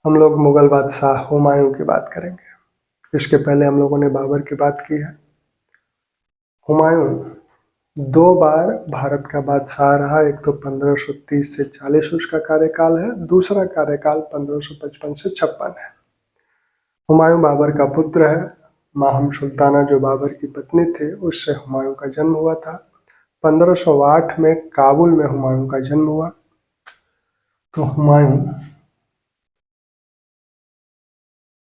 हम लोग मुगल बादशाह हुमायूं की बात करेंगे। इसके पहले हम लोगों ने बाबर की बात की है। हुमायूं 2 बार भारत का बादशाह रहा। एक तो 1530 से 40 उसका कार्यकाल है, दूसरा कार्यकाल 1555 से 56 है। हुमायूं बाबर का पुत्र है। माहम सुल्ताना जो बाबर की पत्नी थी, उससे हुमायूं का जन्म हुआ था। 1508 में काबुल में हुमायूं का जन्म हुआ। तो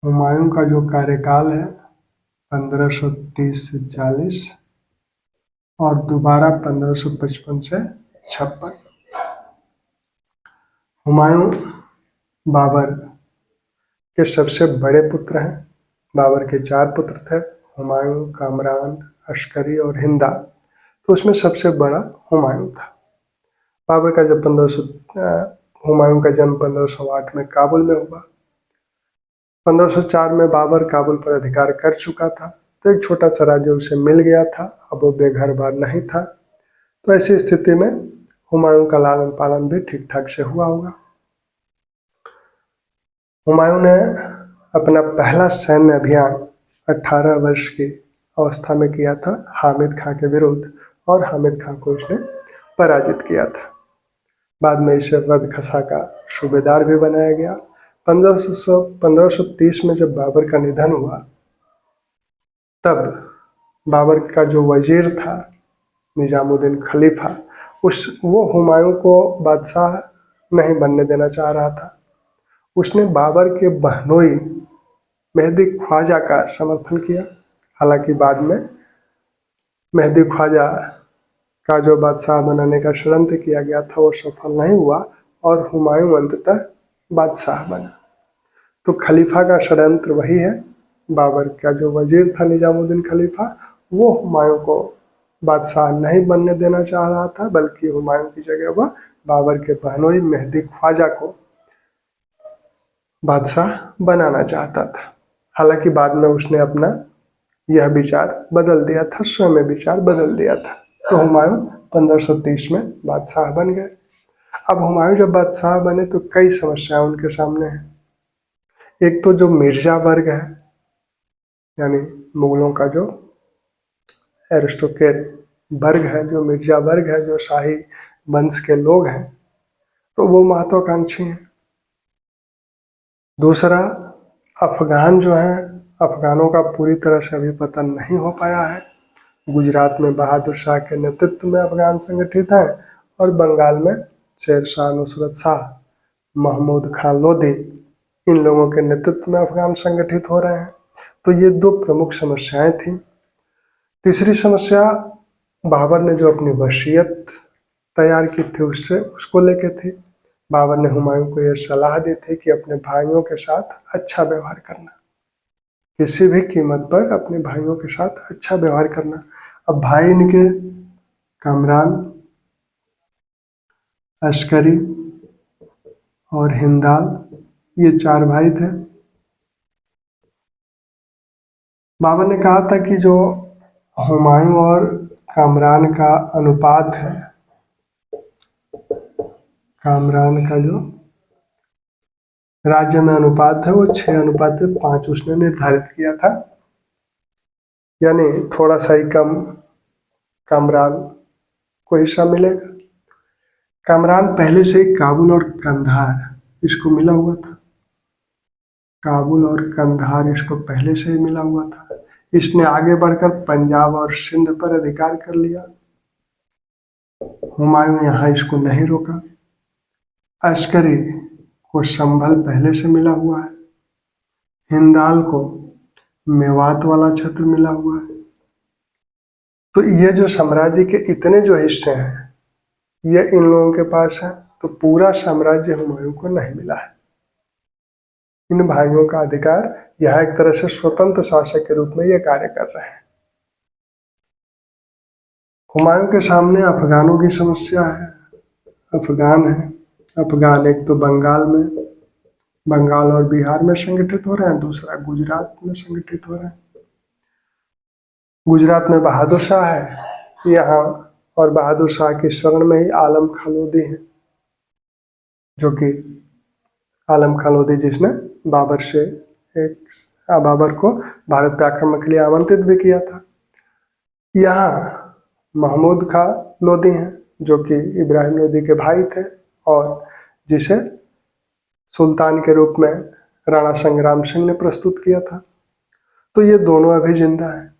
हुमायूं का जो कार्यकाल है 1530 से 40 और दोबारा 1555 से 56। हुमायूं बाबर के सबसे बड़े पुत्र हैं। बाबर के 4 पुत्र थे, हुमायूं, कामरान, अस्करी और हिंदा। तो उसमें सबसे बड़ा हुमायूं था। बाबर का जब हुमायूं का जन्म 1508 में काबुल में हुआ। 1504 में बाबर काबुल पर अधिकार कर चुका था, तो एक छोटा सा राज्य उसे मिल गया था। अब वो बेघर बार नहीं था। तो ऐसी स्थिति में हुमायूं का लालन पालन भी ठीक ठाक से हुआ होगा। हुमायूं ने अपना पहला सैन्य अभियान 18 वर्ष की अवस्था में किया था हामिद खां के विरुद्ध, और हामिद खां को उसने पराजित किया था। बाद में इसे वद खसा का सूबेदार भी बनाया गया। 1530 में जब बाबर का निधन हुआ, तब बाबर का जो वजीर था निजामुद्दीन खलीफा, वो हुमायूं को बादशाह नहीं बनने देना चाह रहा था। उसने बाबर के बहनोई मेहदी ख्वाजा का समर्थन किया। हालांकि बाद में मेहदी ख्वाजा का जो बादशाह बनाने का षड्यंत्र किया गया था वो सफल नहीं हुआ और हुमायूं अंततः बादशाह बना। तो खलीफा का षड्यंत्र वही है। बाबर का जो वजीर था निजामुद्दीन खलीफा, वो हुमायूं को बादशाह नहीं बनने देना चाह रहा था, बल्कि हुमायूं की जगह वह बाबर के बहनोई मेहदी ख्वाजा को बादशाह बनाना चाहता था। हालांकि बाद में उसने अपना यह विचार बदल दिया था, स्वयं विचार बदल दिया था। तो हुमायूं 1530 में बादशाह बन गए। अब हुमायूं जब बादशाह बने तो कई समस्याएं उनके सामने हैं। एक तो जो मिर्जा वर्ग है, यानी मुगलों का जो एरिस्टोक्रेट वर्ग है, जो मिर्जा वर्ग है, जो शाही वंश के लोग हैं, तो वो महत्वाकांक्षी हैं। दूसरा, अफगान जो है, अफगानों का पूरी तरह से अभी पतन नहीं हो पाया है। गुजरात में बहादुर शाह के नेतृत्व में अफगान संगठित है, और बंगाल में शेर शाह, नुसरत शाह, महमूद खान लोधी, इन लोगों के नेतृत्व में अफगान संगठित हो रहे हैं। तो ये 2 प्रमुख समस्याएं थी। तीसरी समस्या, बाबर ने जो अपनी वसीयत तैयार की थी उसको लेके थी। बाबर ने हुमायूं को यह सलाह दी थी कि अपने भाइयों के साथ अच्छा व्यवहार करना, किसी भी कीमत पर अपने भाइयों के साथ अच्छा व्यवहार करना। अब भाई इनके कामरान, अस्करी और हिंदाल, ये 4 भाई थे। बाबर ने कहा था कि जो हुमायूं और कामरान का अनुपात है, कामरान का जो राज्य में अनुपात है वो 6:5 उसने निर्धारित किया था, यानी थोड़ा सा ही कम कामरान को हिस्सा मिलेगा। कामरान पहले से ही काबुल और कंधार इसको मिला हुआ था। काबुल और कंधार इसको पहले से ही मिला हुआ था। इसने आगे बढ़कर पंजाब और सिंध पर अधिकार कर लिया। हुमायूं यहाँ इसको नहीं रोका। अस्करी को संभल पहले से मिला हुआ है। हिंदाल को मेवात वाला क्षेत्र मिला हुआ है। तो ये जो साम्राज्य के इतने जो हिस्से हैं, ये इन लोगों के पास है। तो पूरा साम्राज्य हुमायूं को नहीं मिला है। इन भाइयों का अधिकार यह एक तरह से स्वतंत्र शासक के रूप में ये कार्य कर रहे हैं। हुमायूं के सामने अफगानों की समस्या है। अफगान है, अफगान एक तो बंगाल और बिहार में संगठित हो रहे हैं, दूसरा गुजरात में संगठित हो रहे हैं। गुजरात में बहादुर शाह है यहाँ, और बहादुर शाह की शरण में ही आलम खां लोधी है, जो कि आलम खां लोधी, जिसने बाबर को भारत पे आक्रमण के लिए आमंत्रित भी किया था। यहाँ महमूद खां लोधी हैं जो कि इब्राहिम लोधी के भाई थे और जिसे सुल्तान के रूप में राणा संग्राम सिंह ने प्रस्तुत किया था। तो ये दोनों अभी जिंदा है,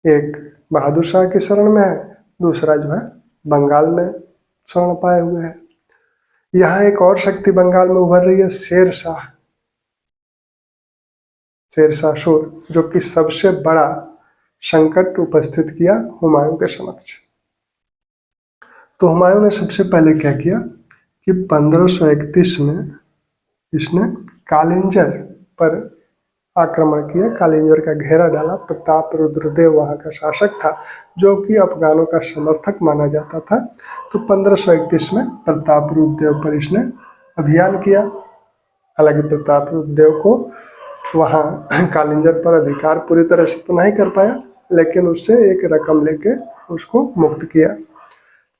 एक बहादुर शाह की शरण में है, दूसरा जो है बंगाल में शरण पाए हुए है। यहाँ एक और शक्ति बंगाल में उभर रही है, शेर शाह सूर, जो कि सबसे बड़ा संकट उपस्थित किया हुमायूं के समक्ष। तो हुमायूं ने सबसे पहले क्या किया कि 1531 में इसने कालिंजर पर आक्रमण किया, कालिंजर का घेरा डाला। प्रताप रुद्रदेव वहाँ का शासक था जो कि अफगानों का समर्थक माना जाता था। तो 1531 में प्रताप रुद्रदेव पर इसने अभियान किया। हालांकि प्रताप रुद्रदेव को वहाँ कालिंजर पर अधिकार पूरी तरह से तो नहीं कर पाया, लेकिन उससे एक रकम लेके उसको मुक्त किया।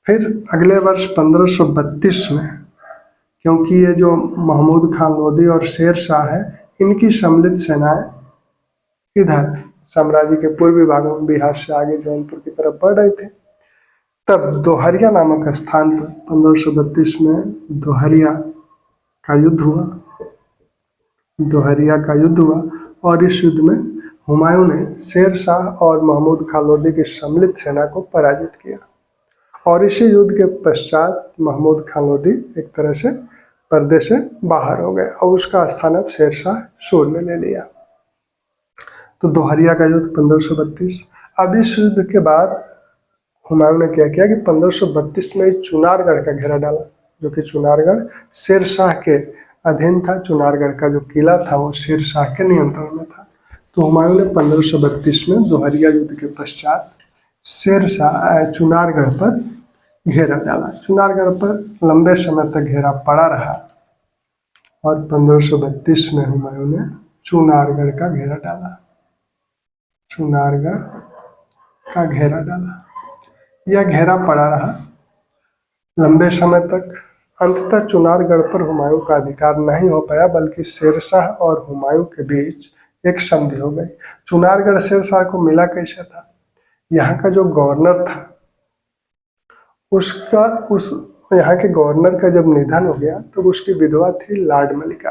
फिर अगले वर्ष 1532 में, क्योंकि ये जो महमूद खां लोधी और शेर शाह है, इनकी सम्मिलित सेनाएं इधर साम्राज्य के पूर्वी भागों में बिहार से आगे जौनपुर की तरफ बढ़ रहे थे। तब दोहरिया नामक स्थान पर 1532 में दोहरिया का युद्ध हुआ और इस युद्ध में हुमायूं ने शेर शाह और महमूद खां लोधी की सम्मिलित सेना को पराजित किया। और इसी युद्ध के पश्चात महमूद खां लोधी एक तरह से पर्दे से बाहर हो गए और उसका स्थान अब शेर शाह सूर ने ले लिया। तो दोहरिया का युद्ध 1532। अब इस युद्ध के बाद हुमायूं ने क्या किया कि 1532 में चुनारगढ़ का घेरा डाला, जो कि चुनारगढ़ शेर शाह के अधीन था। चुनारगढ़ का जो किला था वो शेर शाह के नियंत्रण में था। तो हुमायूं ने 1532 में दोहरिया युद्ध के पश्चात चुनारगढ़ पर घेरा डाला। चुनारगढ़ पर लंबे समय तक घेरा पड़ा रहा और 1532 में हुमायूं ने चुनारगढ़ का घेरा डाला। यह घेरा पड़ा रहा लंबे समय तक। अंततः चुनारगढ़ पर हुमायूं का अधिकार नहीं हो पाया, बल्कि शेरशाह और हुमायूं के बीच एक संधि हो गई। चुनारगढ़ शेरशाह को मिला कैसे था? यहाँ का जो गवर्नर था यहाँ के गवर्नर का जब निधन हो गया तो उसकी विधवा थी लाड मलिका।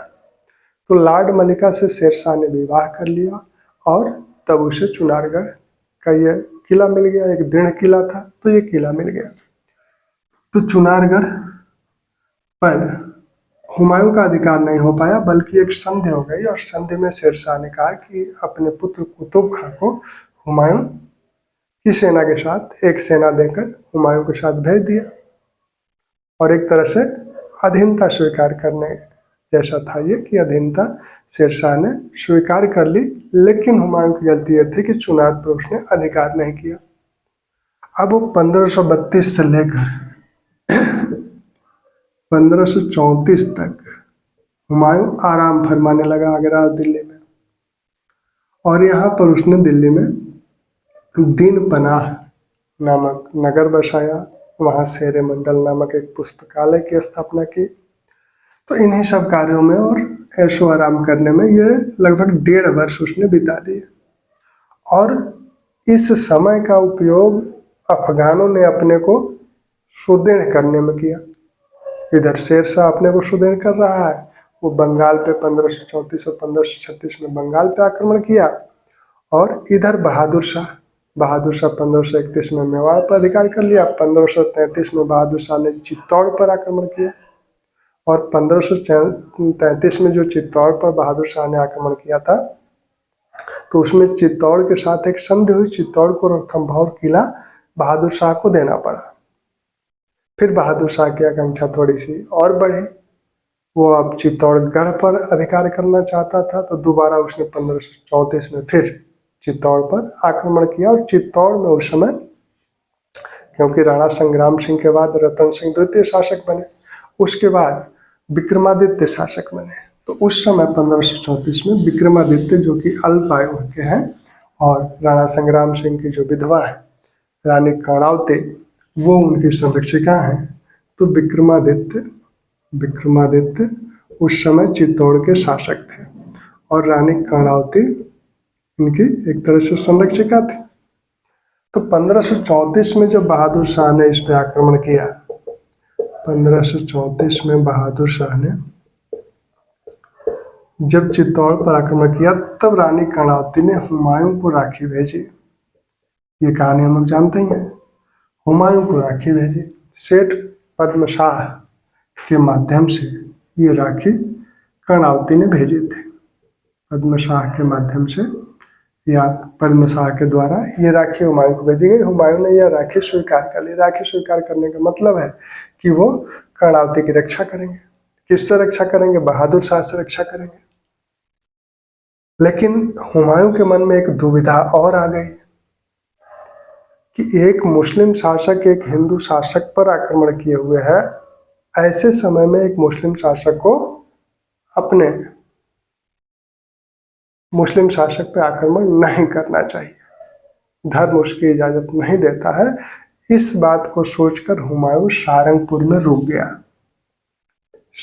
तो लाड मलिका से शेरशाह ने विवाह कर लिया और तब उसे चुनारगढ़ का ये किला मिल गया। एक दृढ़ किला था तो ये किला मिल गया। तो चुनारगढ़ पर हुमायूं का अधिकार नहीं हो पाया, बल्कि एक संधि हो गई और संधि में शेरशाह ने कहा कि अपने पुत्र कुतुब खां को हुमायूं की सेना के साथ एक सेना देकर हुमायूं के साथ भेज दिया और एक तरह से अधीनता स्वीकार करने जैसा था ये कि अधीनता शेरशाह ने स्वीकार कर ली। लेकिन हुमायूं की गलती यह थी कि चुनार पर उसने अधिकार नहीं किया। अब वो 1532 से लेकर 1534 तक हुमायूं आराम फरमाने लगा आगरा और दिल्ली में। और यहाँ पर उसने दिल्ली में दीन पनाह नामक नगर बसाया, वहाँ शेर मंडल नामक एक पुस्तकालय की स्थापना की। तो इन्हीं सब कार्यों में और ऐशो आराम करने में ये लगभग 1.5 वर्ष उसने बिता दिए। और इस समय का उपयोग अफगानों ने अपने को सुदृढ़ करने में किया। इधर शेरशाह अपने को सुदृढ़ कर रहा है, वो बंगाल पे 1534 और 1536 में बंगाल पे आक्रमण किया। और इधर बहादुर शाह 1531 में मेवाड़ पर अधिकार कर लिया। 1533 में बहादुर शाह ने चित्तौड़ पर आक्रमण किया और 1533 में जो चित्तौड़ पर बहादुर शाह ने आक्रमण किया था तो उसमें चित्तौड़ के साथ एक संधि हुई। चित्तौड़ को रणथंभौर किला बहादुर शाह को देना पड़ा। फिर बहादुर शाह की आकांक्षा थोड़ी सी और बढ़ी, वो अब चित्तौड़गढ़ पर अधिकार करना चाहता था। तो दोबारा उसने 1534 में फिर चित्तौड़ पर आक्रमण किया। और चित्तौड़ में उस समय, क्योंकि राणा संग्राम सिंह के बाद रतन सिंह द्वितीय शासक बने, उसके बाद विक्रमादित्य शासक बने, तो उस समय 1534 में विक्रमादित्य, जो कि अल्प आयु के हैं और राणा संग्राम सिंह की जो विधवा है रानी कर्णावती, वो उनकी संरक्षिका हैं, तो विक्रमादित्य उस समय चित्तौड़ के शासक थे और रानी कर्णावती इनकी एक तरह से संरक्षिका थी। तो 1534 में जब बहादुर शाह ने इस पे आक्रमण किया, 1534 में बहादुर शाह ने जब चित्तौड़ पर आक्रमण किया, तब रानी कर्णावती ने हुमायूं को राखी भेजी। ये कहानी हम लोग जानते ही हैं। हुमायूं को राखी भेजी, सेठ पद्म शाह के माध्यम से ये राखी कर्णावती ने भेजी थी। पद्म शाह के माध्यम से या पद्म शाह के द्वारा ये राखी हुमायूं को भेजी गई। हुमायूं ने यह राखी स्वीकार कर ली। राखी स्वीकार करने का मतलब है कि वो कर्णावती की रक्षा करेंगे। किससे रक्षा करेंगे? बहादुर शाह से रक्षा करेंगे। लेकिन हुमायूं के मन में एक दुविधा और आ गई कि एक मुस्लिम शासक एक हिंदू शासक पर आक्रमण किए हुए है। ऐसे समय में एक मुस्लिम शासक को अपने मुस्लिम शासक पर आक्रमण नहीं करना चाहिए, धर्म उसकी इजाजत नहीं देता है। इस बात को सोचकर हुमायूं सारंगपुर में रुक गया।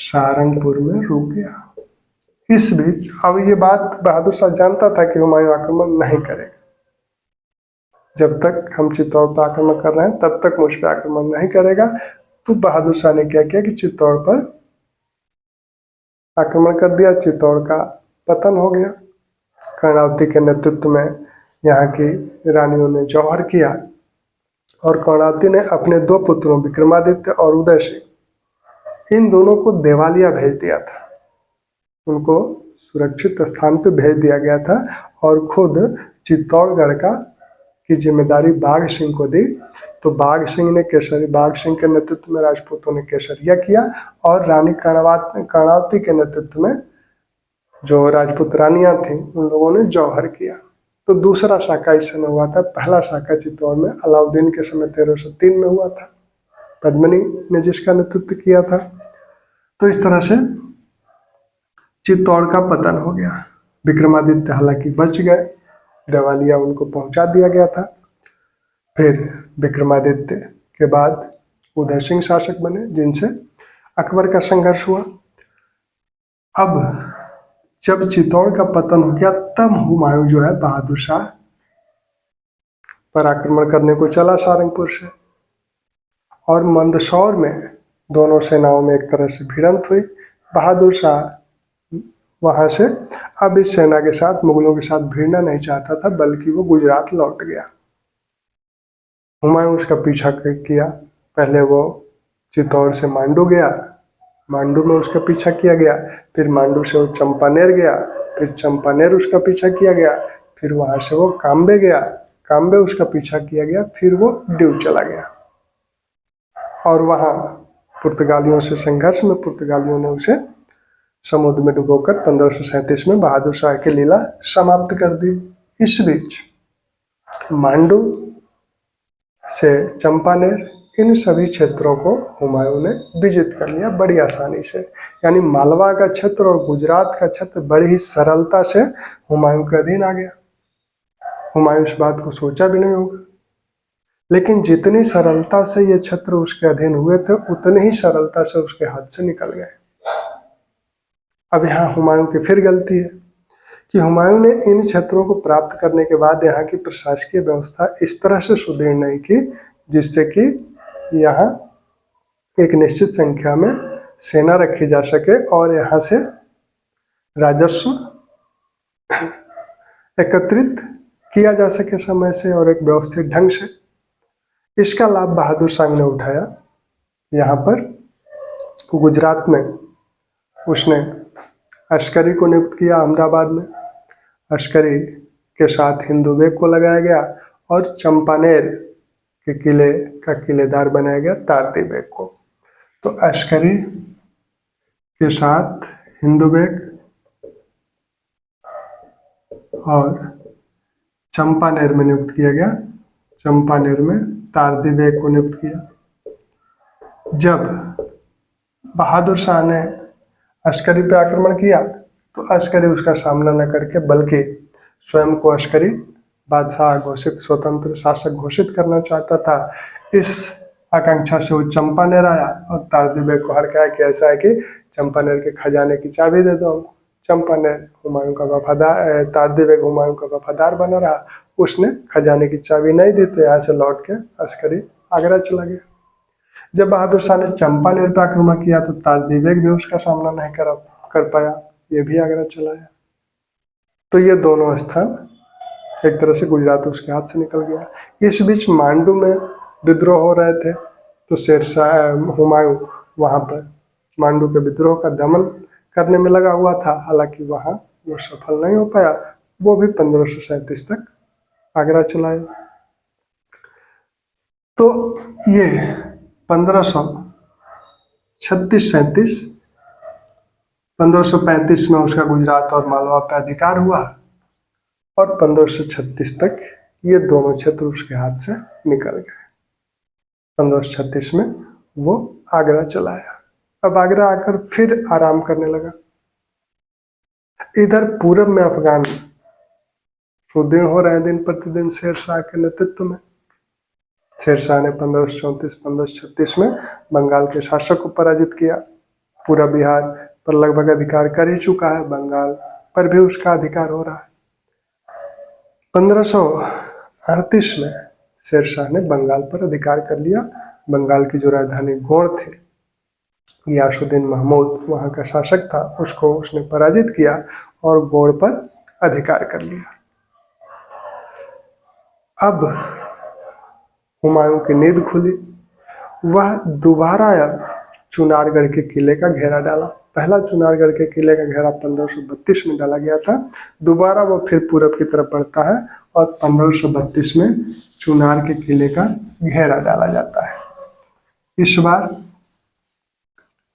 सारंगपुर में रुक गया। इस बीच अब ये बात बहादुर शाह जानता था कि हुमायूं आक्रमण नहीं करेगा। जब तक हम चित्तौड़ पर आक्रमण कर रहे हैं तब तक मुझ पर आक्रमण नहीं करेगा। तो बहादुर शाह ने क्या किया कि चित्तौड़ पर आक्रमण कर दिया। चित्तौड़ का पतन हो गया। कर्णावती के नेतृत्व में यहाँ की रानियों ने जौहर किया और कर्णावती ने अपने दो पुत्रों विक्रमादित्य और उदय सिंह, इन दोनों को देवालिया भेज दिया था। उनको सुरक्षित स्थान पर भेज दिया गया था और खुद चित्तौड़गढ़ की जिम्मेदारी बाघ सिंह को दी। तो बाघ सिंह के नेतृत्व में राजपूतों ने केसरिया किया और रानी कर्णावती के नेतृत्व में जो राजपूत रानियां थीं उन लोगों ने जौहर किया। तो दूसरा साका इस समय हुआ था। पहला साका चित्तौड़ में अलाउद्दीन के समय 1303 में हुआ था, पद्मिनी ने जिसका नेतृत्व किया था। तो इस तरह से चित्तौड़ का पतन हो गया। विक्रमादित्य हालांकि बच गए, देवालिया उनको पहुंचा दिया गया था। फिर विक्रमादित्य के बाद उदय सिंह शासक बने जिनसे अकबर का संघर्ष हुआ। अब जब चित्तौड़ का पतन हो गया तब हुमायूं जो है बहादुर शाह पर आक्रमण करने को चला सारंगपुर से, और मंदसौर में दोनों सेनाओं में एक तरह से भिड़ंत हुई। बहादुर शाह वहां से अब इस सेना के साथ मुगलों के साथ भिड़ना नहीं चाहता था, बल्कि वो गुजरात लौट गया। हुमायूं उसका पीछा किया। पहले वो चित्तौड़ से मांडू गया, मांडू में उसका पीछा किया गया। फिर मांडू से वो चंपानेर गया, फिर चंपानेर उसका पीछा किया गया। फिर वहां से वो काम्बे गया, काम्बे उसका पीछा किया गया। फिर वो दीव चला गया और वहां पुर्तगालियों से संघर्ष में पुर्तगालियों ने उसे समुद्र में डुबोकर 1537 में बहादुर शाह की लीला समाप्त कर दी। इस बीच मांडू से चंपानेर, इन सभी क्षेत्रों को हुमायूं ने विजित कर लिया बड़ी आसानी से। यानी मालवा का क्षेत्र और गुजरात का क्षेत्र बड़ी ही सरलता से हुमायूं के अधीन आ गया। हुमायूं इस बात को सोचा भी नहीं होगा, लेकिन जितनी सरलता से ये क्षेत्र उसके अधीन हुए थे उतनी ही सरलता से उसके हाथ से निकल गए। अब यहाँ हुमायूं की फिर गलती है कि हुमायूं ने इन क्षेत्रों को प्राप्त करने के बाद यहाँ की प्रशासकीय व्यवस्था इस तरह से सुदृढ़ नहीं की जिससे कि यहाँ एक निश्चित संख्या में सेना रखी जा सके और यहाँ से राजस्व एकत्रित किया जा सके समय से और एक व्यवस्थित ढंग से। इसका लाभ बहादुर शाह ने उठाया। यहाँ पर गुजरात में उसने अस्करी को नियुक्त किया अहमदाबाद में। अस्करी के साथ हिंदू बेग को लगाया गया और चंपानेर के किले का किलेदार बनाया गया तारती बेग को। तो अस्करी के साथ हिंदू बेग और चंपानेर में नियुक्त किया गया, चंपानेर में तारती बेग को नियुक्त किया। जब बहादुर शाह ने अस्करी पे आक्रमण किया तो अस्करी उसका सामना न करके बल्कि स्वयं को अस्करी बादशाह घोषित स्वतंत्र शासक घोषित करना चाहता था। इस आकांक्षा से वो चंपानेर आया और तारदीबे को हड़काया कि ऐसा है कि चंपानेर के खजाने की चाबी दे दो हमको। चंपानेर हुमायूं का वफादार, तारदीबे हुमायूं का वफादार बना रहा, उसने खजाने की चाबी नहीं दी तो यहाँ से लौट के अस्करी आगरा चला गया। जब बहादुर शाह ने चंपानेर पर आक्रमण किया तो तारदीबेग भी उसका सामना नहीं कर पाया, ये भी आगरा चला गया। तो ये दोनों स्थान एक तरह से गुजरात उसके हाथ से निकल गया। इस बीच मांडू में विद्रोह हो रहे थे तो शेरशाह हुमायूं वहां पर मांडू के विद्रोह का दमन करने में लगा हुआ था, हालांकि वहां वो सफल नहीं हो पाया। वो भी 1537 तक आगरा चला गया। तो ये 1536-37, 1535 में उसका गुजरात और मालवा पर अधिकार हुआ और 1536 तक ये दोनों क्षेत्र उसके हाथ से निकल गए। 1536 में वो आगरा चला आया। अब आगरा आकर फिर आराम करने लगा। इधर पूरब में अफगान सुदृढ़ हो रहे हैं दिन प्रतिदिन शेरशाह के नेतृत्व में। शेरशाह ने 1534-1536 में बंगाल के शासक को पराजित किया। पूरा बिहार पर लगभग अधिकार कर ही चुका है, बंगाल पर भी उसका अधिकार हो रहा है। 1538 में शेरशाह ने बंगाल पर अधिकार कर लिया। बंगाल की जो राजधानी गौड़ थे, गियासुद्दीन महमूद वहाँ का शासक था, उसको उसने पराजित किया और गौड़ पर अधिकार कर लिया। अब हुमायूं की नींद खुली। वह दोबारा चुनारगढ़ के किले का घेरा डाला। पहला चुनारगढ़ के किले का घेरा 1532 में डाला गया था। दोबारा वो फिर पूरब की तरफ बढ़ता है और 1532 में चुनार के किले का घेरा डाला जाता है। इस बार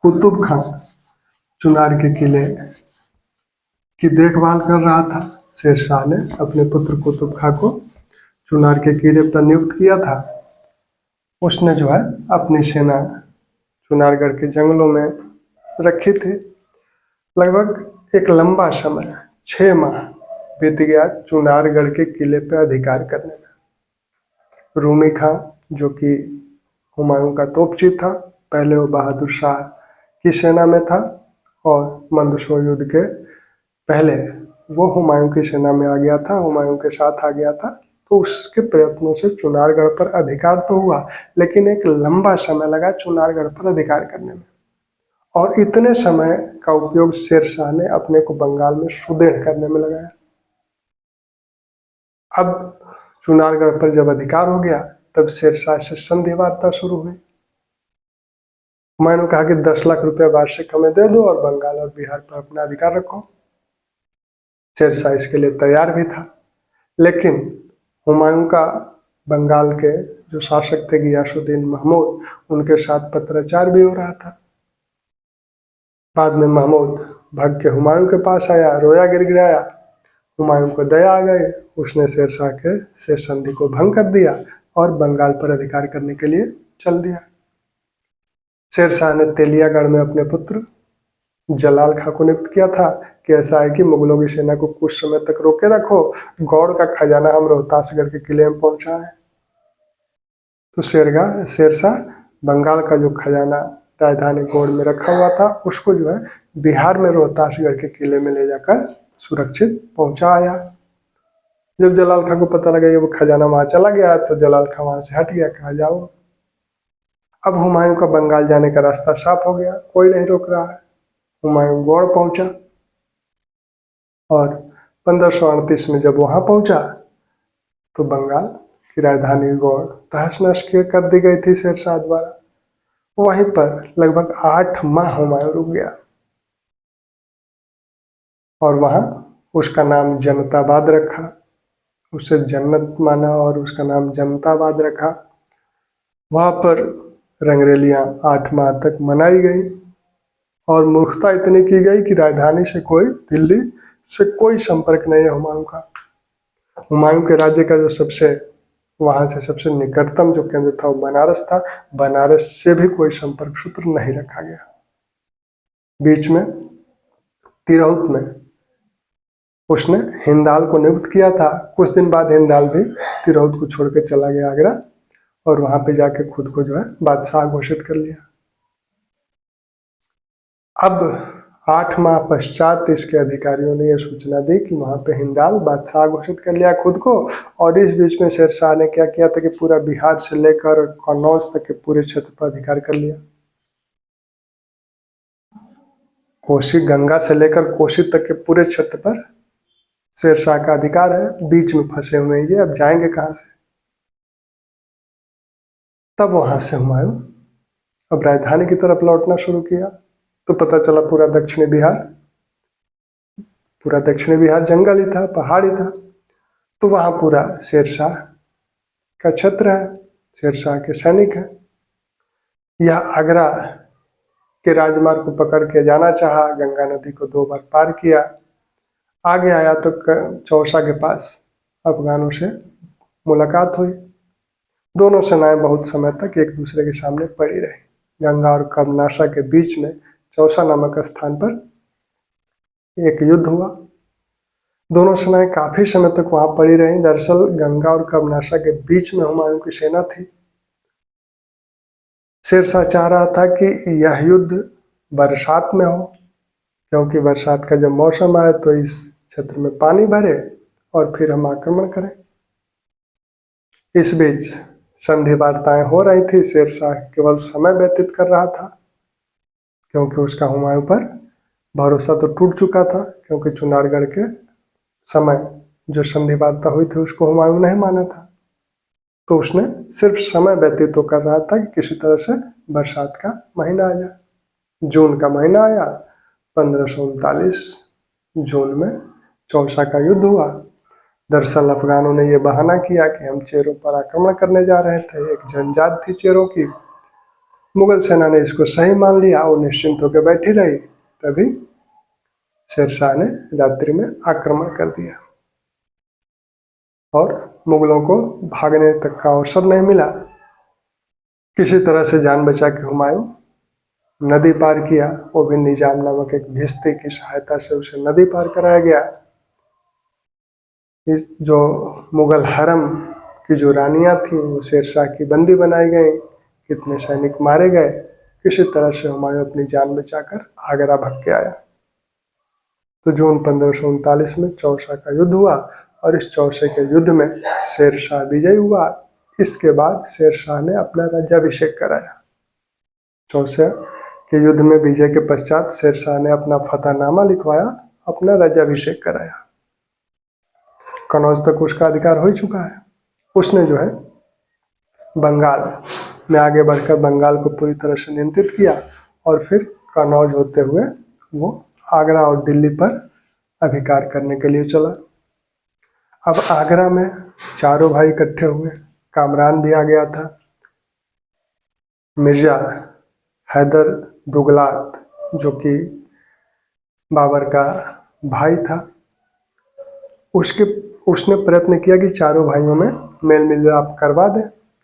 कुतुब खां चुनार के किले की देखभाल कर रहा था। शेरशाह ने अपने पुत्र कुतुब खां को चुनार के किले पर नियुक्त किया था। उसने जो है अपनी सेना चुनारगढ़ के जंगलों में रखी थी। लगभग एक लंबा समय 6 माह बीत गया चुनारगढ़ के किले पर अधिकार करने में। रूमी खां जो कि हुमायूं का तोपची था, पहले वो बहादुर शाह की सेना में था और मंदसौर युद्ध के पहले वो हुमायूं की सेना में आ गया था, हुमायूं के साथ आ गया था। तो उसके प्रयत्नों से चुनारगढ़ पर अधिकार तो हुआ, लेकिन एक लंबा समय लगा चुनारगढ़ पर अधिकार करने में। और इतने समय का उपयोग शेरशाह ने अपने को बंगाल में सुदृढ़ करने में लगाया। अब चुनारगढ़ पर जब अधिकार हो गया तब शेरशाह से संधि वार्ता शुरू हुई। मैंने कहा कि 10 लाख रुपया वार्षिक हमें दे दो और बंगाल और बिहार पर अपना अधिकार रखो। शेरशाह इसके लिए तैयार भी था, लेकिन हुमायूं का बंगाल के जो शासक थे गियासुद्दीन महमूद, उनके साथ पत्राचार भी हो रहा था। बाद में महमूद भग के हुमायूं के पास आया, रोया गिड़गिड़ाया। हुमायूं को दया आ गई, उसने शेरशाह के से संधि को भंग कर दिया और बंगाल पर अधिकार करने के लिए चल दिया। शेरशाह ने तेलियागढ़ में अपने पुत्र जलाल खां को नियुक्त किया था कि ऐसा है कि मुगलों की सेना को कुछ समय तक रोके रखो, गौड़ का खजाना हम रोहतासगढ़ के किले में पहुंचा है। तो शेरशाह बंगाल का जो खजाना राजधानी गौड़ में रखा हुआ था, उसको जो है बिहार में रोहतासगढ़ के किले में ले जाकर सुरक्षित पहुंचाया। जब जलाल खां को पता लगा ये वो खजाना वहां चला गया तो जलाल खां वहां से हट गया, कहा जाओ। अब हुमायूं का बंगाल जाने का रास्ता साफ हो गया, कोई नहीं रोक रहा है। हुमायूं गौड़ पहुंचा और 1538 में जब वहां पहुंचा तो बंगाल की राजधानी गौड़ तहस नहस कर दी गई थी शेरशाह द्वारा। वहीं पर लगभग 8 माह हुमायूं रुक गया और वहां उसका नाम जनताबाद रखा, उसे जन्नत माना और उसका नाम जनताबाद रखा। वहां पर रंगरेलियां 8 माह तक मनाई गई और मूर्खता इतनी की गई कि राजधानी से दिल्ली से कोई संपर्क नहीं है हुमायूं का। हुमायूं के राज्य का जो वहां से सबसे निकटतम जो केंद्र था वो बनारस था। बनारस से भी कोई संपर्क सूत्र नहीं रखा गया। बीच में तिरहुत में उसने हिंदाल को नियुक्त किया था। कुछ दिन बाद हिंदाल भी तिरहुत को छोड़कर चला गया आगरा और वहां पे जाके खुद को जो है बादशाह घोषित कर लिया। अब 8 माह पश्चात इसके अधिकारियों ने यह सूचना दी कि वहां पे हिंदाल बादशाह घोषित कर लिया खुद को। और इस बीच में शेरशाह ने क्या किया था कि पूरा बिहार से लेकर कन्नौज तक के पूरे क्षेत्र पर अधिकार कर लिया। कोसी गंगा से लेकर कोसी तक के पूरे क्षेत्र पर शेरशाह का अधिकार है। बीच में फंसे हुए हैं ये, अब जाएंगे कहां से। तब वहां से हुमायूं अब राजधानी की तरफ लौटना शुरू किया। तो पता चला पूरा दक्षिणी बिहार जंगल ही था, पहाड़ ही था। तो वहां पूरा शेरशाह का क्षेत्र है, शेरशाह के सैनिक है। यह आगरा के राजमार्ग को पकड़ के जाना चाहा, गंगा नदी को 2 बार पार किया, आगे आया तो चौसा के पास अफगानों से मुलाकात हुई। दोनों सेनाएं बहुत समय तक एक दूसरे के सामने पड़ी रही। गंगा और कर्मनाशा के बीच में चौसा नामक स्थान पर एक युद्ध हुआ। दोनों सेनाएं काफी समय तक वहां पड़ी रही। दरअसल गंगा और कर्मनाशा के बीच में हुमायूं की सेना थी। शेरशाह चाह रहा था कि यह युद्ध बरसात में हो, क्योंकि बरसात का जब मौसम आए तो इस क्षेत्र में पानी भरे और फिर हम आक्रमण करें। इस बीच संधि वार्ताएं हो रही थी। शेरशाह केवल समय व्यतीत कर रहा था, क्योंकि उसका हुमायूं पर भरोसा तो टूट चुका था, क्योंकि चुनारगढ़ के समय जो संधि वार्ता हुई थी उसको हुमायूं नहीं माना था। तो उसने सिर्फ समय व्यतीत तो कर रहा था कि किसी तरह से बरसात का महीना आ जाए। जून का महीना आया। 1539 जून में चौसा का युद्ध हुआ। दरअसल अफगानों ने यह बहाना किया कि हम चेरों पर आक्रमण करने जा रहे थे। एक जनजात थी चेरों की। मुगल सेना ने इसको सही मान लिया और निश्चिंत होकर बैठी रही। तभी शेरशाह ने रात्रि में आक्रमण कर दिया और मुगलों को भागने तक का अवसर नहीं मिला। किसी तरह से जान बचा के हुमायूं नदी पार किया। वो भी निजाम नामक एक भिश्ती की सहायता से उसे नदी पार कराया गया। इस जो मुगल हरम की जो रानियां थी वो शेरशाह की बंदी बनाई गई। कितने सैनिक मारे गए। किसी तरह से हुमायूं अपनी जान बचाकर आगरा भाग के आया। तो जून 1539 में चौसा का युद्ध हुआ और इस चौसे के युद्ध में शेरशाह विजयी हुआ। इसके बाद शेरशाह ने अपना राज्याभिषेक कराया। चौसे के युद्ध में विजय के पश्चात शेरशाह ने अपना फतहनामा लिखवाया, अपना राज्याभिषेक कराया। कन्नौज तक उसका अधिकार हो चुका है। उसने जो है बंगाल में आगे बढ़कर बंगाल को पूरी तरह से नियंत्रित किया और फिर कन्नौज होते हुए वो आगरा और दिल्ली पर अधिकार करने के लिए चला। अब आगरा में चारों भाई इकट्ठे हुए। कामरान भी आ गया था। मिर्जा हैदर दुगलात, जो कि बाबर का भाई था, उसने प्रयत्न किया कि चारों भाइयों में मेल मिलाप करवा दें,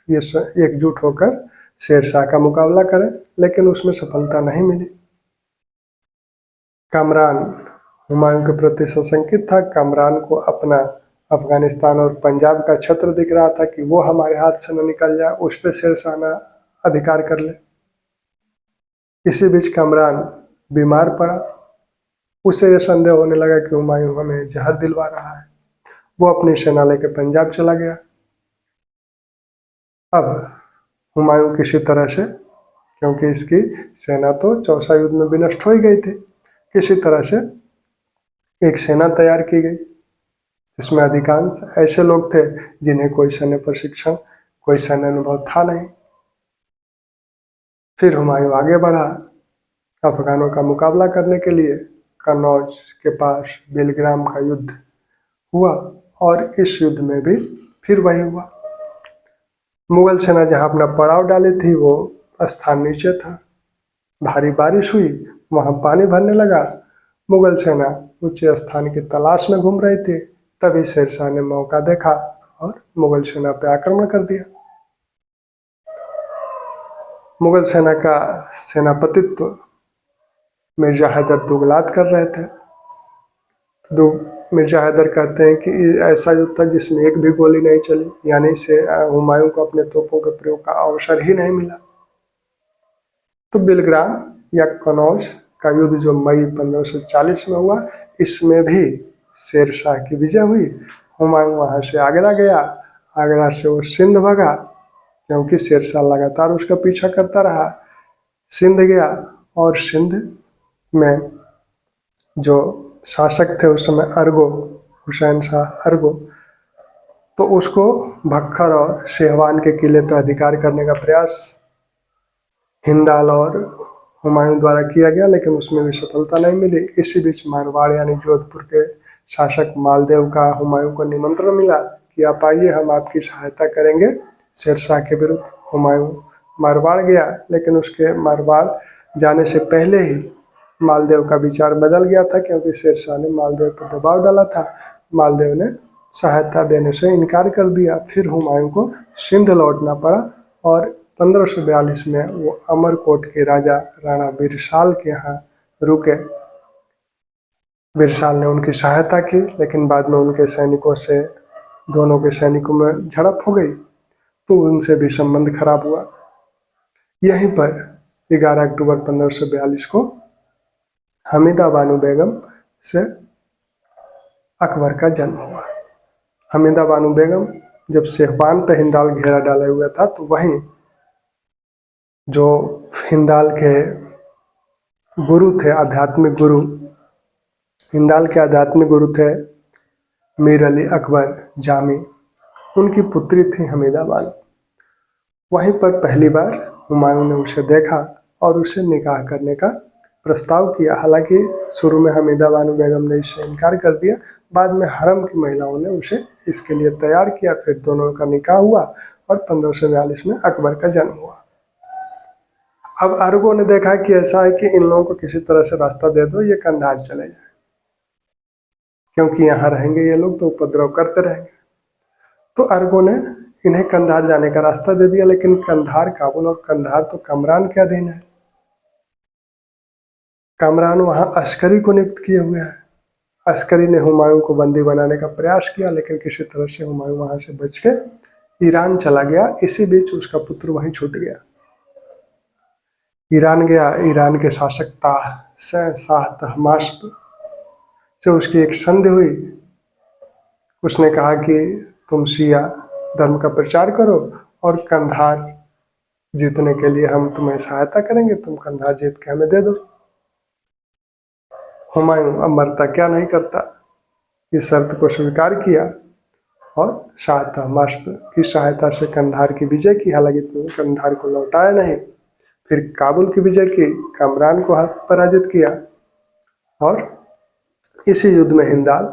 ये एकजुट होकर शेरशाह का मुकाबला करें, लेकिन उसमें सफलता नहीं मिली। कामरान हुमायूं के प्रति सशंकित था। कामरान को अपना अफगानिस्तान और पंजाब का क्षेत्र दिख रहा था कि वो हमारे हाथ से न निकल जाए, उस पर शेरशाह न अधिकार कर ले। इसी बीच कामरान बीमार पड़ा। उसे यह संदेह होने लगा कि हुमायूं हमें जहर दिलवा रहा है। वो अपनी सेना लेकर पंजाब चला गया। अब हुमायूं किसी तरह से, क्योंकि इसकी सेना तो चौसा युद्ध में भी नष्ट हो ही गई थी, किसी तरह से एक सेना तैयार की गई, जिसमें अधिकांश ऐसे लोग थे जिन्हें कोई सैन्य प्रशिक्षण, कोई सैन्य अनुभव था नहीं। फिर हुमायूं आगे बढ़ा अफगानों का मुकाबला करने के लिए। कन्नौज के पास बेलग्राम का युद्ध हुआ और इस युद्ध में भी फिर वही हुआ। मुगल सेना जहां अपना पड़ाव डाली थी वो स्थान नीचे था। भारी बारिश हुई, वहां पानी भरने लगा। मुगल सेना ऊंचे स्थान की तलाश में घूम रही थी। तभी शेरशाह ने मौका देखा और मुगल सेना पर आक्रमण कर दिया। मुगल सेना का सेनापतित्व मिर्जा हैदर दुगलात कर रहे थे। मिर्जा हैदर कहते हैं कि ऐसा युद्ध था जिसमें एक भी गोली नहीं चली, यानी से हुमायूं को अपने तोपों के प्रयोग का अवसर ही नहीं मिला। तो बिलग्राम या कनौज का युद्ध जो मई 1540 में हुआ, इसमें भी शेर शाह की विजय हुई। हुमायूं वहां से आगरा गया, आगरा से वो सिंध भगा क्योंकि शेर शाह लगातार उसका पीछा करता रहा। सिंध गया और सिंध में जो शासक थे उस समय अरगो, हुसैन शाह अरगो, तो उसको भक्खर और शेहवान के किले पर अधिकार करने का प्रयास हिंदाल और हुमायूं द्वारा किया गया, लेकिन उसमें भी सफलता नहीं मिली। इसी बीच मारवाड़ यानी जोधपुर के शासक मालदेव का हुमायूं को निमंत्रण मिला कि आप आइए, हम आपकी सहायता करेंगे शेरशाह के विरुद्ध। हुमायूं मारवाड़ गया, लेकिन उसके मारवाड़ जाने से पहले ही मालदेव का विचार बदल गया था, क्योंकि शेरशाह ने मालदेव पर दबाव डाला था। मालदेव ने सहायता देने से इनकार कर दिया। फिर हुमायूं को सिंध लौटना पड़ा और 1542 में वो अमरकोट के राजा राणा बिरसाल के यहाँ रुके। बिरसाल ने उनकी सहायता की, लेकिन बाद में उनके सैनिकों से, दोनों के सैनिकों में झड़प हो गई, तो उनसे भी संबंध खराब हुआ। यहीं पर 11 अक्टूबर 1542 को हमीदा बानो बेगम से अकबर का जन्म हुआ। हमीदा बानो बेगम जब शेहवान पर हिंदाल घेरा डाले हुआ था, तो वहीं जो हिंदाल के गुरु थे, आध्यात्मिक गुरु, हिंदाल के आध्यात्मिक गुरु थे मीर अली अकबर जामी, उनकी पुत्री थी हमीदा बानो। वहीं पर पहली बार हुमायूं ने उसे देखा और उसे निकाह करने का प्रस्ताव किया। हालांकि शुरू में हमीदा बानो बेगम ने इससे इनकार कर दिया, बाद में हरम की महिलाओं ने उसे इसके लिए तैयार किया। फिर दोनों का निकाह हुआ और 1542 में अकबर का जन्म हुआ। अब अरगो ने देखा कि ऐसा है कि इन लोगों को किसी तरह से रास्ता दे दो, ये कंधार चले जाए, क्योंकि यहाँ रहेंगे ये लोग तो उपद्रव करते रहेंगे। तो अरगो ने इन्हें कंधार जाने का रास्ता दे दिया, लेकिन कंधार काबुल और कंधार तो कमरान के अधीन है। कमरान वहां अस्करी को नियुक्त किए हुए हैं। अस्करी ने हुमायूं को बंदी बनाने का प्रयास किया, लेकिन किसी तरह से हुमायूं वहां से बच के ईरान चला गया। इसी बीच उसका पुत्र वहीं छूट गया, ईरान गया। ईरान के शासक शाह तहमास्प से उसकी एक संधि हुई। उसने कहा कि तुम शिया धर्म का प्रचार करो और कंधार जीतने के लिए हम तुम्हें सहायता करेंगे, तुम कंधार जीत के हमें दे दो। हुमायूं अब मरता क्या नहीं करता, इस शर्त को स्वीकार किया और शाह तहमास्प की सहायता से कंधार की विजय की। हालांकि कंधार को लौटाया नहीं। फिर काबुल की विजय की, कमरान को पराजित किया और इसी युद्ध में हिंदाल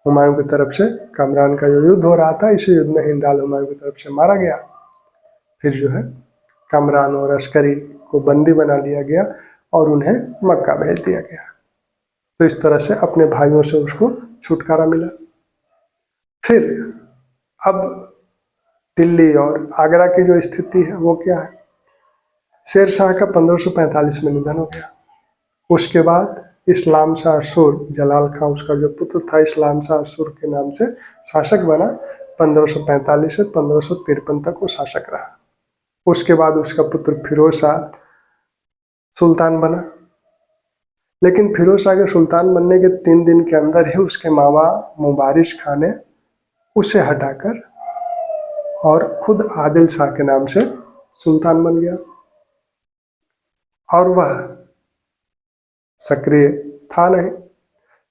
हुमायूं की तरफ से, कमरान का जो युद्ध हो रहा था, इसी युद्ध में हिंदाल हुमायूं की तरफ से मारा गया। फिर जो है कमरान और अस्करी को बंदी बना लिया गया और उन्हें मक्का भेज दिया गया। तो इस तरह से अपने भाइयों से उसको छुटकारा मिला। फिर अब दिल्ली और आगरा की जो स्थिति है वो क्या है। शेर शाह का 1545 में निधन हो गया। उसके बाद इस्लाम शाह सुर, जलाल खां उसका जो पुत्र था, इस्लाम शाह सुर के नाम से शासक बना। 1545 से 1553 तक वो शासक रहा। उसके बाद उसका पुत्र फिरोज शाह सुल्तान बना, लेकिन फिरोज शाह के सुल्तान बनने के 3 दिन के अंदर ही उसके मामा मुबारिश खां ने उसे हटाकर और खुद आदिल शाह के नाम से सुल्तान बन गया। और वह सक्रिय था नहीं,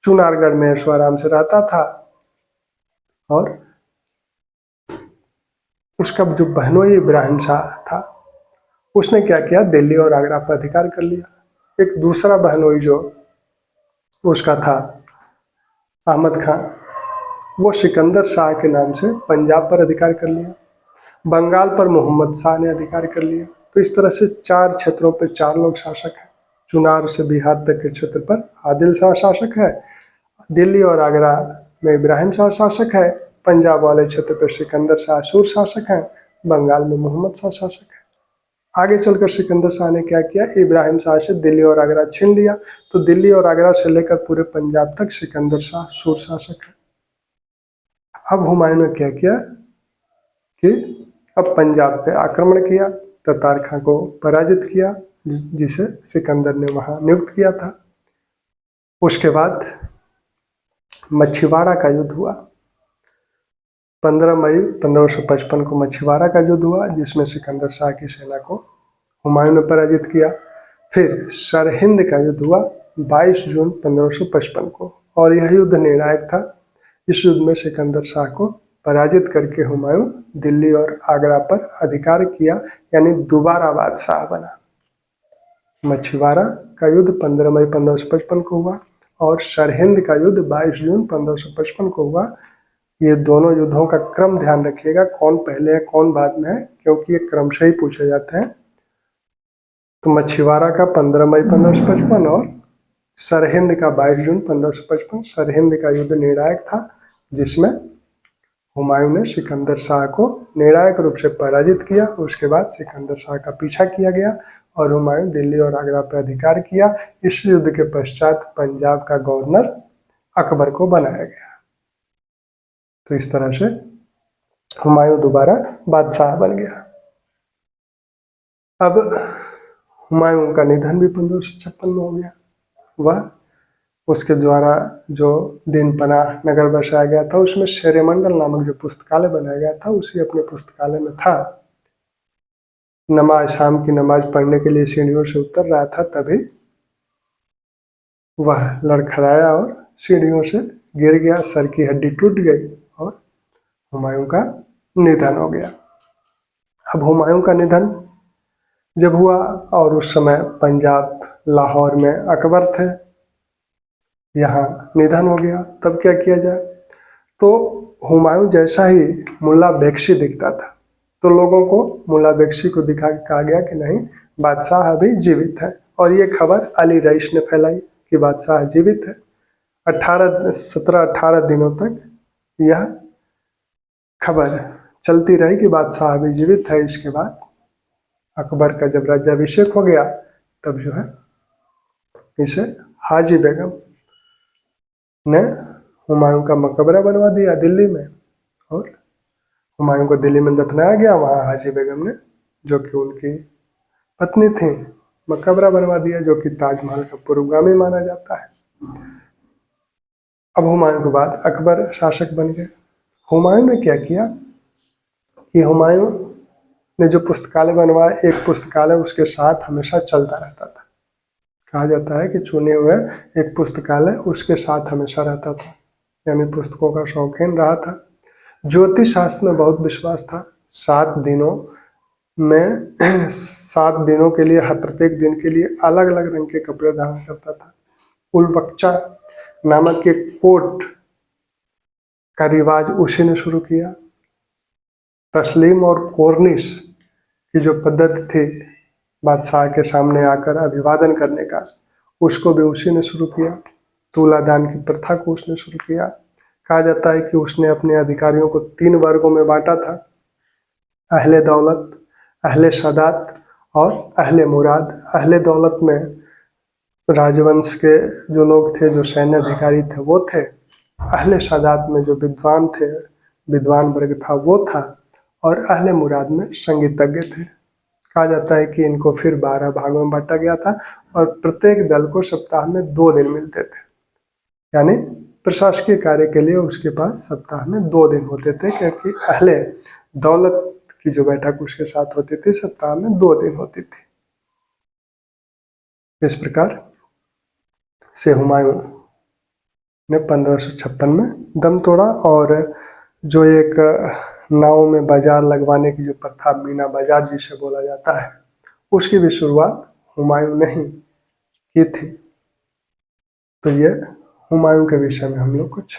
चुनारगढ़ में ऐशोआराम से रहता था। और उसका जो बहनोई इब्राहिम शाह था, उसने क्या किया, दिल्ली और आगरा पर अधिकार कर लिया। एक दूसरा बहनोई जो उसका था अहमद खां, वो सिकंदर शाह के नाम से पंजाब पर अधिकार कर लिया। बंगाल पर मोहम्मद शाह ने अधिकार कर लिया। तो इस तरह से 4 क्षेत्रों पर 4 लोग शासक हैं। चुनार से बिहार तक के क्षेत्र पर आदिल शाह शासक है, दिल्ली और आगरा में इब्राहिम शाह शासक है, पंजाब वाले क्षेत्र पर सिकंदर शाह सूर शासक हैं, बंगाल में मोहम्मद शाह शासक है। आगे चलकर सिकंदर शाह ने क्या किया, इब्राहिम शाह से दिल्ली और आगरा छीन लिया। तो दिल्ली और आगरा से लेकर पूरे पंजाब तक सिकंदर शाह सूर शासक है। अब हुमायूं ने क्या किया कि अब पंजाब पे आक्रमण किया, ततार खां को पराजित किया, जिसे सिकंदर ने वहां नियुक्त किया था। उसके बाद मछीवाड़ा का युद्ध हुआ। 15 मई 1555 को मछीवाड़ा का युद्ध हुआ, जिसमें सिकंदर शाह की सेना को हुमायूं ने पराजित किया। फिर सरहिंद का युद्ध हुआ 22 जून 1555 को, और यह युद्ध निर्णायक था। इस युद्ध में सिकंदर शाह को पराजित करके हुमायूं दिल्ली और आगरा पर अधिकार किया, यानी दोबारा बादशाह बना। मछीवाड़ा का युद्ध 15 मई 1555 को हुआ और सरहिंद का युद्ध 22 जून 1555 को हुआ। ये दोनों युद्धों का क्रम ध्यान रखिएगा, कौन पहले है कौन बाद में है, क्योंकि ये क्रमशः ही पूछे जाते हैं। तो मछीवाड़ा का 15 मई 1555 और सरहिंद का 22 जून 1555। सरहिंद का युद्ध निर्णायक था, जिसमें हुमायूं ने सिकंदर शाह को निर्णायक रूप से पराजित किया। उसके बाद सिकंदर शाह का पीछा किया गया और हुमायूं दिल्ली और आगरा पर अधिकार किया। इस युद्ध के पश्चात पंजाब का गवर्नर अकबर को बनाया गया। तो इस तरह से हुमायूं दोबारा बादशाह बन गया। अब हुमायूं का निधन भी 1556 में हो गया। वह उसके द्वारा जो दिन पनाह नगर बसाया गया था, उसमें शेरेमंडल नामक जो पुस्तकालय बनाया गया था, उसी अपने पुस्तकालय में था। नमाज, शाम की नमाज पढ़ने के लिए सीढ़ियों से उतर रहा था, तभी वह लड़खड़ाया और सीढ़ियों से गिर गया, सर की हड्डी टूट गई और हुमायूं का निधन हो गया। अब हुमायूं का निधन जब हुआ और उस समय पंजाब लाहौर में अकबर थे, यहाँ निधन हो गया, तब क्या किया जाए। तो हुमायूं जैसा ही मुल्ला बेख्शी दिखता था, तो लोगों को मुल्ला बेख्शी को दिखा के कहा गया कि नहीं, बादशाह अभी जीवित है। और ये खबर अली रईस ने फैलाई कि बादशाह जीवित है। 17-18 दिनों तक यह खबर चलती रही कि बादशाह अभी जीवित है। इसके बाद अकबर का जब राज्याभिषेक हो गया, तब जो है इसे हाजी बेगम ने हुमायूं का मकबरा बनवा दिया दिल्ली में, और हुमायूं को दिल्ली में दफनाया गया। वहाँ हाजी बेगम ने, जो कि उनकी पत्नी थी, मकबरा बनवा दिया, जो कि ताजमहल का पूर्वगामी माना जाता है। अब हुमायूं के बाद अकबर शासक बन गए। हुमायूं ने क्या किया कि हुमायूं ने जो पुस्तकालय बनवाया, एक पुस्तकालय उसके साथ हमेशा चलता रहता था। कहा जाता है कि चुने हुए एक पुस्तकालय उसके साथ हमेशा रहता था, यानी पुस्तकों का शौकीन रहा था। ज्योतिष शास्त्र में बहुत विश्वास था। 7 दिनों में 7 दिनों के लिए, हर प्रत्येक दिन के लिए अलग अलग रंग के कपड़े धारण करता था। उलबक्चा नामक एक कोट का रिवाज उसी ने शुरू किया। तस्लीम और कोर्निश की जो पद्धति थी बादशाह के सामने आकर अभिवादन करने का, उसको भी उसी ने शुरू किया। तुलादान की प्रथा को उसने शुरू किया। कहा जाता है कि उसने अपने अधिकारियों को 3 वर्गों में बांटा था: अहले दौलत, अहले सादात और अहले मुराद। अहले दौलत में राजवंश के जो लोग थे, जो सैन्य अधिकारी थे, वो थे। अहले सादात में जो विद्वान थे, विद्वान वर्ग था, वो था। और अहले मुराद में संगीतज्ञ थे। कहा जाता है कि इनको फिर 12 भागों में बांटा गया था और प्रत्येक दल को सप्ताह में 2 दिन मिलते थे, यानी प्रशासकीय कार्य के लिए उसके पास सप्ताह में 2 दिन होते थे, क्योंकि अहले दौलत की जो बैठक उसके साथ होती थी सप्ताह में 2 दिन होती थी। इस प्रकार से हुमायूं ने 1556 में दम तोड़ा। और जो एक नाव में बाजार लगवाने की जो प्रथा, मीना बाजार जिसे बोला जाता है, उसकी भी शुरुआत हुमायूं ने ही की थी। तो ये हुमायूं के विषय में हम लोग कुछ